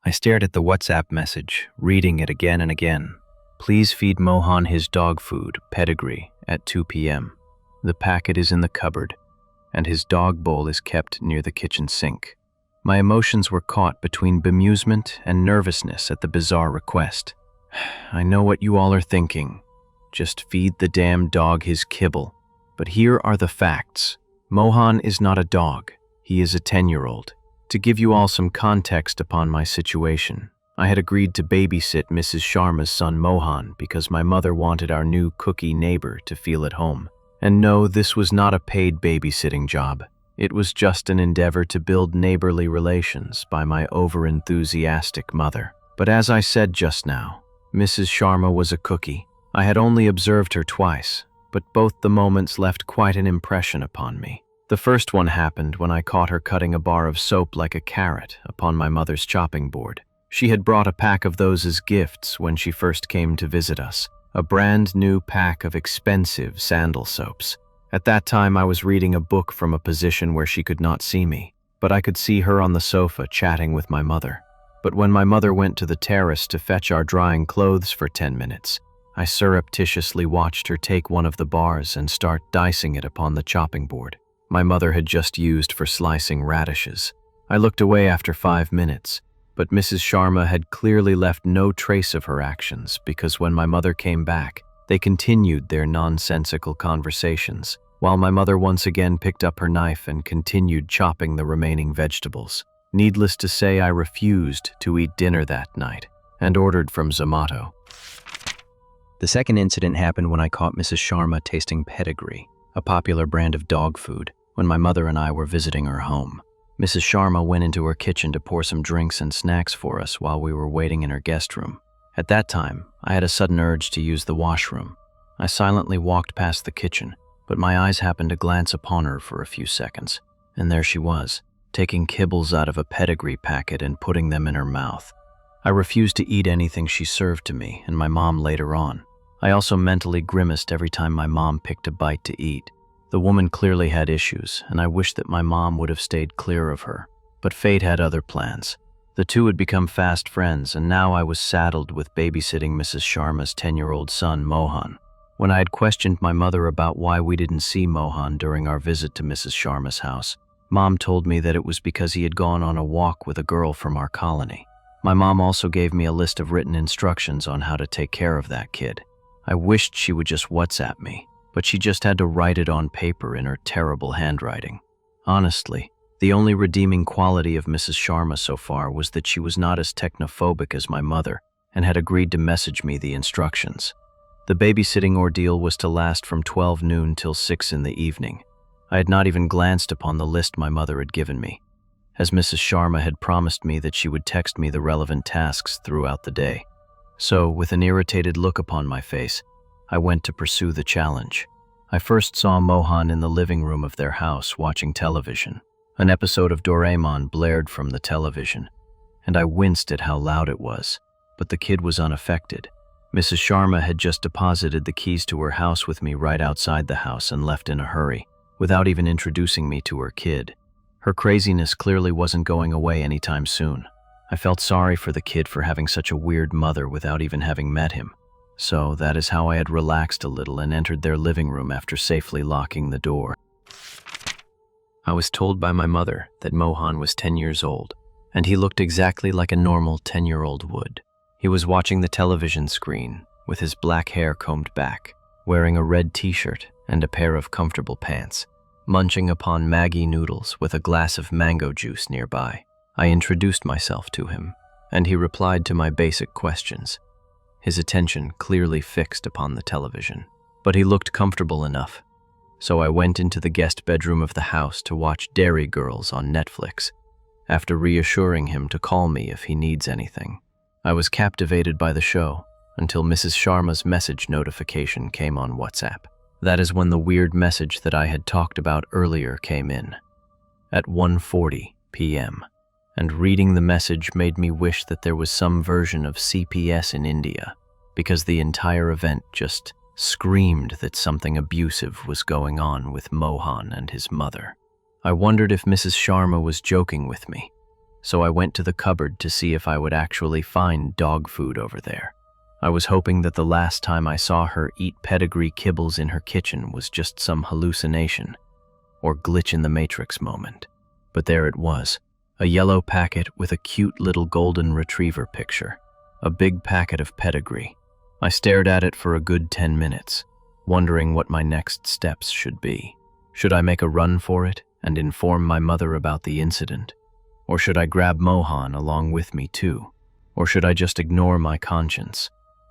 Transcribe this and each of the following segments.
I stared at the WhatsApp message, reading it again and again. Please feed Mohan his dog food, pedigree, at 2 p.m. The packet is in the cupboard, and his dog bowl is kept near the kitchen sink. My emotions were caught between bemusement and nervousness at the bizarre request. I know what you all are thinking. Just feed the damn dog his kibble. But here are the facts. Mohan is not a dog. He is a 10-year-old. To give you all some context upon my situation, I had agreed to babysit Mrs. Sharma's son Mohan because my mother wanted our new cookie neighbor to feel at home. And no, this was not a paid babysitting job. It was just an endeavor to build neighborly relations by my over-enthusiastic mother. But as I said just now, Mrs. Sharma was a cookie. I had only observed her twice, but both the moments left quite an impression upon me. The first one happened when I caught her cutting a bar of soap like a carrot upon my mother's chopping board. She had brought a pack of those as gifts when she first came to visit us, a brand new pack of expensive sandal soaps. At that time, I was reading a book from a position where she could not see me, but I could see her on the sofa chatting with my mother. But when my mother went to the terrace to fetch our drying clothes for 10 minutes, I surreptitiously watched her take one of the bars and start dicing it upon the chopping board my mother had just used for slicing radishes. I looked away after 5 minutes, but Mrs. Sharma had clearly left no trace of her actions because when my mother came back, they continued their nonsensical conversations, while my mother once again picked up her knife and continued chopping the remaining vegetables. Needless to say, I refused to eat dinner that night and ordered from Zomato. The second incident happened when I caught Mrs. Sharma tasting pedigree, a popular brand of dog food, when my mother and I were visiting her home. Mrs. Sharma went into her kitchen to pour some drinks and snacks for us while we were waiting in her guest room. At that time, I had a sudden urge to use the washroom. I silently walked past the kitchen, but my eyes happened to glance upon her for a few seconds, and there she was, taking kibbles out of a pedigree packet and putting them in her mouth. I refused to eat anything she served to me and my mom later on. I also mentally grimaced every time my mom picked a bite to eat. The woman clearly had issues, and I wished that my mom would have stayed clear of her. But fate had other plans. The two had become fast friends, and now I was saddled with babysitting Mrs. Sharma's 10-year-old son, Mohan. When I had questioned my mother about why we didn't see Mohan during our visit to Mrs. Sharma's house, Mom told me that it was because he had gone on a walk with a girl from our colony. My mom also gave me a list of written instructions on how to take care of that kid. I wished she would just WhatsApp me, but she just had to write it on paper in her terrible handwriting. Honestly, the only redeeming quality of Mrs. Sharma so far was that she was not as technophobic as my mother and had agreed to message me the instructions. The babysitting ordeal was to last from 12 noon till 6 in the evening. I had not even glanced upon the list my mother had given me, as Mrs. Sharma had promised me that she would text me the relevant tasks throughout the day. So, with an irritated look upon my face, I went to pursue the challenge. I first saw Mohan in the living room of their house watching television. An episode of Doraemon blared from the television, and I winced at how loud it was, but the kid was unaffected. Mrs. Sharma had just deposited the keys to her house with me right outside the house and left in a hurry, without even introducing me to her kid. Her craziness clearly wasn't going away anytime soon. I felt sorry for the kid for having such a weird mother without even having met him. So that is how I had relaxed a little and entered their living room after safely locking the door. I was told by my mother that Mohan was 10 years old, and he looked exactly like a normal 10-year-old would. He was watching the television screen with his black hair combed back, wearing a red t-shirt and a pair of comfortable pants, munching upon Maggi noodles with a glass of mango juice nearby. I introduced myself to him, and he replied to my basic questions, his attention clearly fixed upon the television. But he looked comfortable enough, so I went into the guest bedroom of the house to watch Dairy Girls on Netflix, after reassuring him to call me if he needs anything. I was captivated by the show until Mrs. Sharma's message notification came on WhatsApp. That is when the weird message that I had talked about earlier came in, at 1:40 p.m. And reading the message made me wish that there was some version of CPS in India, because the entire event just screamed that something abusive was going on with Mohan and his mother. I wondered if Mrs. Sharma was joking with me, so I went to the cupboard to see if I would actually find dog food over there. I was hoping that the last time I saw her eat pedigree kibbles in her kitchen was just some hallucination or glitch in the Matrix moment. But there it was, a yellow packet with a cute little golden retriever picture, a big packet of pedigree. I stared at it for a good 10 minutes, wondering what my next steps should be. Should I make a run for it and inform my mother about the incident? Or should I grab Mohan along with me too? Or should I just ignore my conscience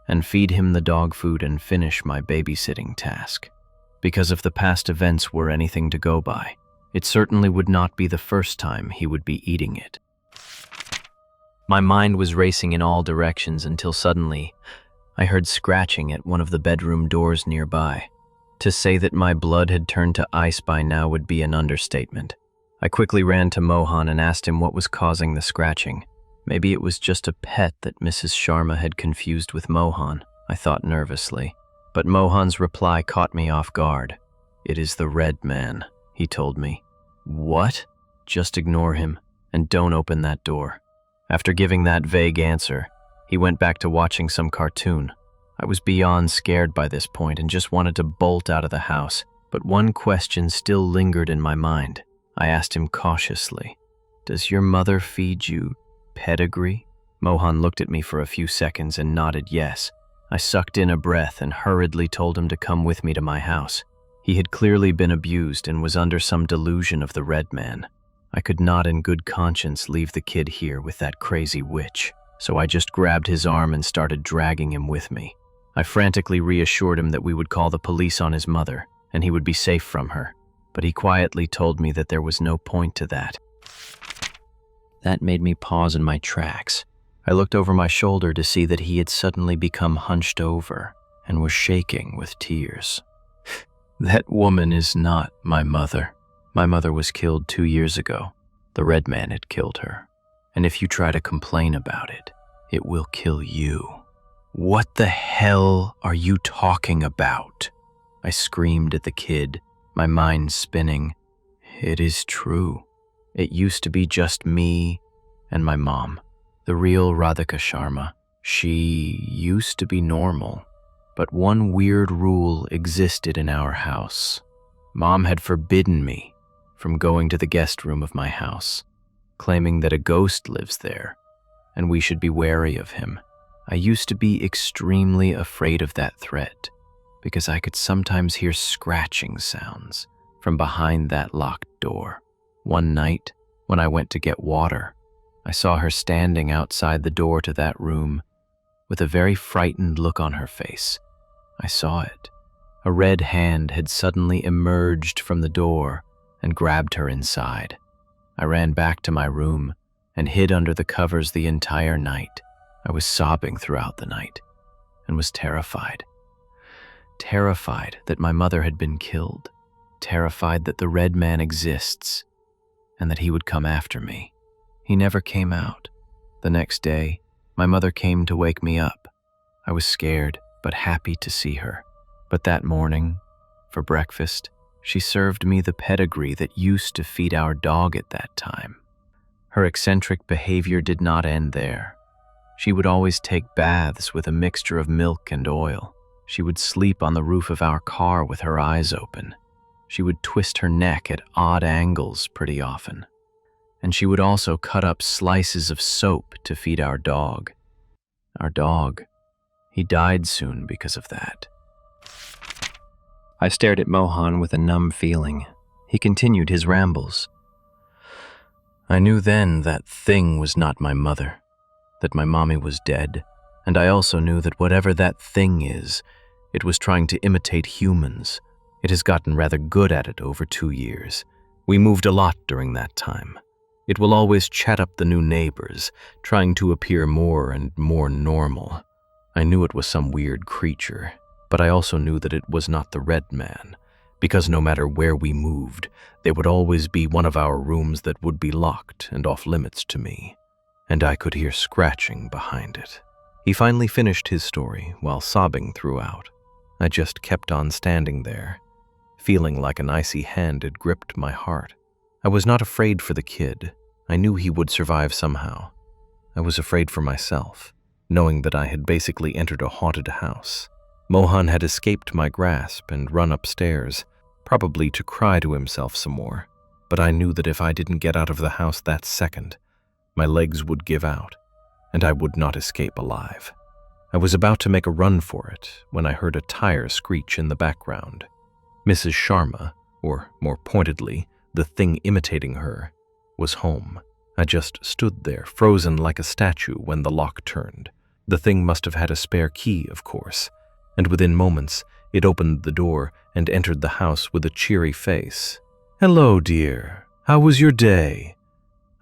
and feed him the dog food and finish my babysitting task? Because if the past events were anything to go by, it certainly would not be the first time he would be eating it. My mind was racing in all directions until suddenly I heard scratching at one of the bedroom doors nearby. To say that my blood had turned to ice by now would be an understatement. I quickly ran to Mohan and asked him what was causing the scratching. Maybe it was just a pet that Mrs. Sharma had confused with Mohan, I thought nervously. But Mohan's reply caught me off guard. "It is the red man," he told me. "What?" "Just ignore him, and don't open that door." After giving that vague answer, he went back to watching some cartoon. I was beyond scared by this point and just wanted to bolt out of the house. But one question still lingered in my mind. I asked him cautiously, "Does your mother feed you pedigree?" Mohan looked at me for a few seconds and nodded yes. I sucked in a breath and hurriedly told him to come with me to my house. He had clearly been abused and was under some delusion of the red man. I could not in good conscience leave the kid here with that crazy witch, so I just grabbed his arm and started dragging him with me. I frantically reassured him that we would call the police on his mother and he would be safe from her, but he quietly told me that there was no point to that. That made me pause in my tracks. I looked over my shoulder to see that he had suddenly become hunched over and was shaking with tears. "That woman is not my mother. My mother was killed 2 years ago. The red man had killed her. And if you try to complain about it, it will kill you." "What the hell are you talking about?" I screamed at the kid, my mind spinning. "It is true. It used to be just me and my mom, the real Radhika Sharma. She used to be normal, but one weird rule existed in our house. Mom had forbidden me from going to the guest room of my house, claiming that a ghost lives there and we should be wary of him. I used to be extremely afraid of that threat because I could sometimes hear scratching sounds from behind that locked door. One night, when I went to get water, I saw her standing outside the door to that room with a very frightened look on her face. I saw it. A red hand had suddenly emerged from the door and grabbed her inside. I ran back to my room and hid under the covers the entire night. I was sobbing throughout the night and was terrified. Terrified that my mother had been killed. Terrified that the red man exists and that he would come after me. He never came out. The next day, my mother came to wake me up. I was scared but happy to see her. But that morning, for breakfast, she served me the pedigree that used to feed our dog at that time. Her eccentric behavior did not end there. She would always take baths with a mixture of milk and oil. She would sleep on the roof of our car with her eyes open. She would twist her neck at odd angles pretty often. And she would also cut up slices of soap to feed our dog. Our dog. He died soon because of that. I stared at Mohan with a numb feeling. He continued his rambles. I knew then that thing was not my mother, that my mommy was dead, and I also knew that whatever that thing is, it was trying to imitate humans. It has gotten rather good at it over 2 years. We moved a lot during that time. It will always chat up the new neighbors, trying to appear more and more normal. I knew it was some weird creature, but I also knew that it was not the red man, because no matter where we moved, there would always be one of our rooms that would be locked and off limits to me, and I could hear scratching behind it. He finally finished his story while sobbing throughout. I just kept on standing there, feeling like an icy hand had gripped my heart. I was not afraid for the kid. I knew he would survive somehow. I was afraid for myself, knowing that I had basically entered a haunted house. Mohan had escaped my grasp and run upstairs, probably to cry to himself some more. But I knew that if I didn't get out of the house that second, my legs would give out, and I would not escape alive. I was about to make a run for it when I heard a tire screech in the background. Mrs. Sharma, or more pointedly, the thing imitating her, was home. I just stood there, frozen like a statue when the lock turned. The thing must have had a spare key, of course, and within moments it opened the door and entered the house with a cheery face. "Hello, dear. How was your day?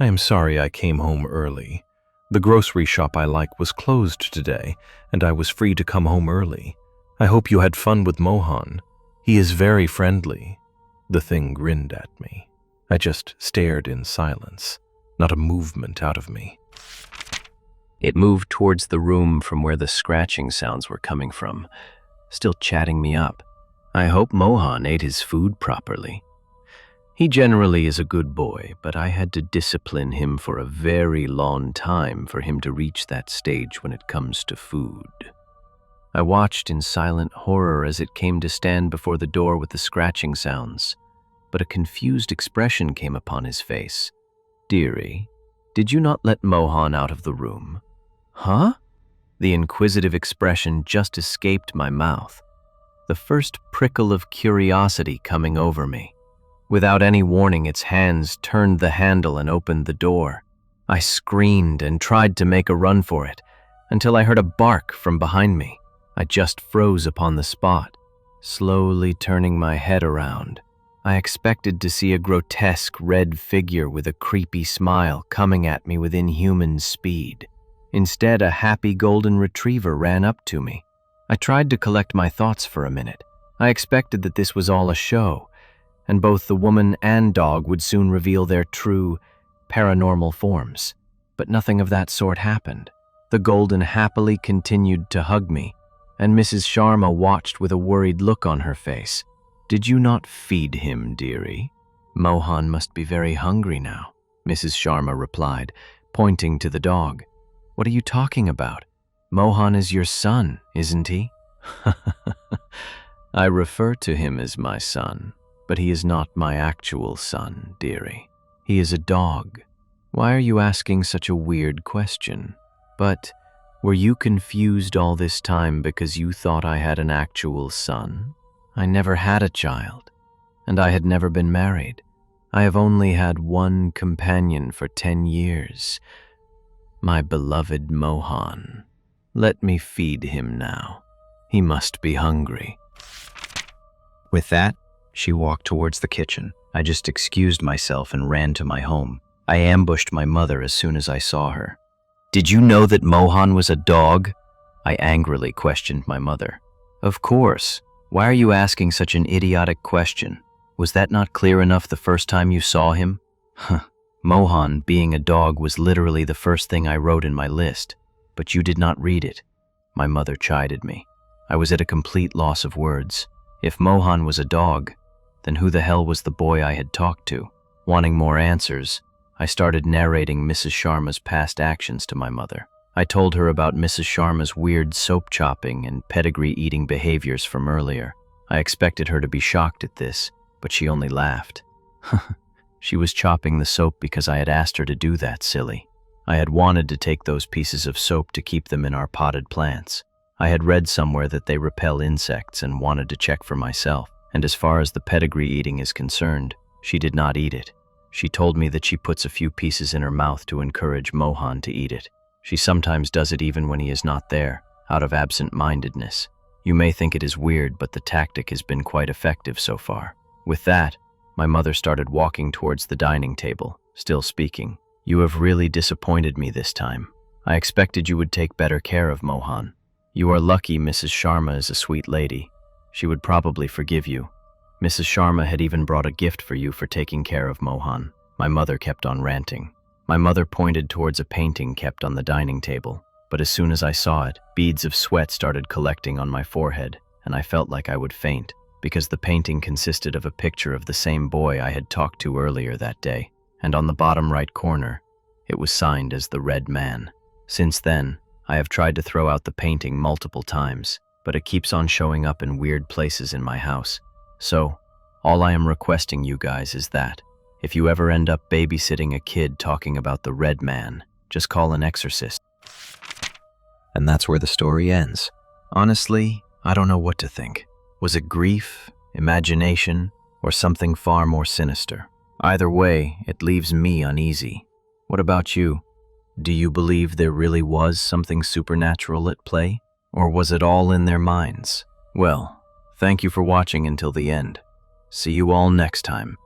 I am sorry I came home early. The grocery shop I like was closed today, and I was free to come home early. I hope you had fun with Mohan. He is very friendly." The thing grinned at me. I just stared in silence, not a movement out of me. It moved towards the room from where the scratching sounds were coming from, still chatting me up. I hope Mohan ate his food properly. He generally is a good boy, but I had to discipline him for a very long time for him to reach that stage when it comes to food. I watched in silent horror as it came to stand before the door with the scratching sounds, but a confused expression came upon his face. "Dearie, did you not let Mohan out of the room?" "Huh?" The inquisitive expression just escaped my mouth, the first prickle of curiosity coming over me. Without any warning, its hands turned the handle and opened the door. I screamed and tried to make a run for it, until I heard a bark from behind me. I just froze upon the spot, slowly turning my head around. I expected to see a grotesque red figure with a creepy smile coming at me with inhuman speed. Instead, a happy golden retriever ran up to me. I tried to collect my thoughts for a minute. I expected that this was all a show, and both the woman and dog would soon reveal their true, paranormal forms. But nothing of that sort happened. The golden happily continued to hug me, and Mrs. Sharma watched with a worried look on her face. "Did you not feed him, dearie?" "Mohan must be very hungry now," Mrs. Sharma replied, pointing to the dog. "What are you talking about? Mohan is your son, isn't he?" "I refer to him as my son, but he is not my actual son, dearie. He is a dog." "Why are you asking such a weird question? But were you confused all this time because you thought I had an actual son? I never had a child, and I had never been married. I have only had one companion for 10 years, my beloved Mohan. Let me feed him now. He must be hungry." With that, she walked towards the kitchen. I just excused myself and ran to my home. I ambushed my mother as soon as I saw her. "Did you know that Mohan was a dog?" I angrily questioned my mother. "Of course. Why are you asking such an idiotic question? Was that not clear enough the first time you saw him?" Mohan being a dog was literally the first thing I wrote in my list, but you did not read it. My mother chided me. I was at a complete loss of words. If Mohan was a dog, then who the hell was the boy I had talked to? Wanting more answers, I started narrating Mrs. Sharma's past actions to my mother. I told her about Mrs. Sharma's weird soap chopping and pedigree eating behaviors from earlier. I expected her to be shocked at this, but she only laughed. She was chopping the soap because I had asked her to do that, silly. I had wanted to take those pieces of soap to keep them in our potted plants. I had read somewhere that they repel insects and wanted to check for myself. And as far as the pedigree eating is concerned, she did not eat it. She told me that she puts a few pieces in her mouth to encourage Mohan to eat it. She sometimes does it even when he is not there, out of absent-mindedness. You may think it is weird, but the tactic has been quite effective so far. With that, my mother started walking towards the dining table, still speaking. "You have really disappointed me this time. I expected you would take better care of Mohan. You are lucky Mrs. Sharma is a sweet lady. She would probably forgive you. Mrs. Sharma had even brought a gift for you for taking care of Mohan." My mother kept on ranting. My mother pointed towards a painting kept on the dining table, but as soon as I saw it, beads of sweat started collecting on my forehead, and I felt like I would faint, because the painting consisted of a picture of the same boy I had talked to earlier that day, and on the bottom right corner, it was signed as the Red Man. Since then, I have tried to throw out the painting multiple times, but it keeps on showing up in weird places in my house. So, all I am requesting you guys is that, if you ever end up babysitting a kid talking about the Red Man, just call an exorcist. And that's where the story ends. Honestly, I don't know what to think. Was it grief, imagination, or something far more sinister? Either way, it leaves me uneasy. What about you? Do you believe there really was something supernatural at play? Or was it all in their minds? Well, thank you for watching until the end. See you all next time.